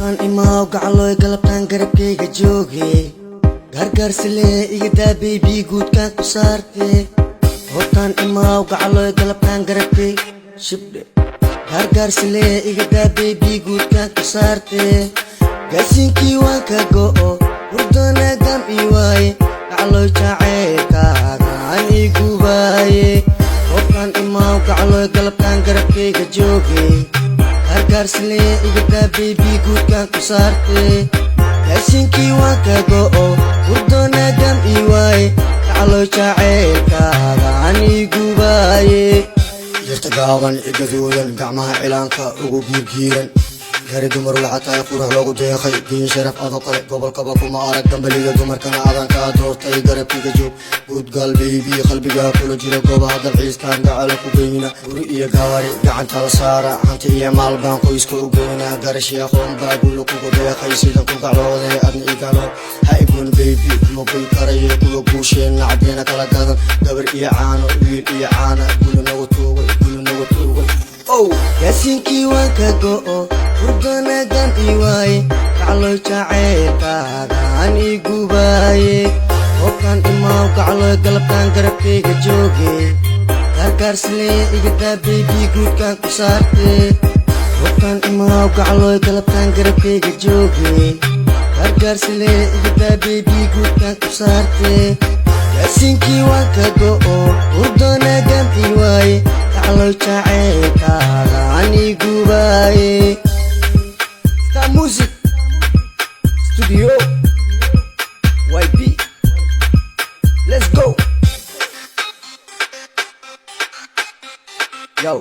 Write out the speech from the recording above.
Hotan imaaw gacaloy galabtaan garabkayga jooge gargaarsile igadaa baby guudkaan ku saarte Hotan imaaw gacaloy galabtaan garabkayga shibdhe gargaarsile igadaa baby guudkaan ku saarte gaasinkii waan ka go'o hurdana gam ii waaye gacaloy jaceylkaaga aan ii gubaaye Hotan imaaw gacaloy galabtaan garabkayga jooge gargaarsile igadaa baby guudkaan ku saarte gaasinkii waan ka go'o hurdana gam ii waaye gacaloy jaceylkaaga aan ii gubaaye jirta gaaban igaduudan gacmaha cilaanka ugu giirgiiran gari dumar waxaa tahay qurux loogu deeqay diin sharaf adoo kale gobolkaba kuma arag dambaliga dumarkana adan kaa doortay garabkiga joog guudgaal baby qalbigaa kula jira goobaha dalxiiskaan gacala ku geynina guri iyo gaari gacantala saara hanti iyo maal baan qoyska u geynaa garash iyo aqoon baa guula kugu deeqay sidan ku gacloode adna igalo ha igun baby kuma goy karaye kuwa guusheenna caddeena kala gadan gabar iyo caano wiil iyo caana gula nagu tuugay gaasinkii waan ka go'o hurdana gam ii waaye gacaloy jaceylkaaga aan ii gubaaye Hotan imaaw gacaloy galabtaan garabkayga jooge gargaarsile igadaa baby guudkaan ku saarte Hotan imaaw gacaloy galabtaan garabkayga jooge gargaarsile igadaa baby guudkaan ku saarte gaasinkii waan ka go'o hurdana gam ii waaye gacaloy jaceylkaaga aan ii gubaaye Star Music Studio YB Let's go Yo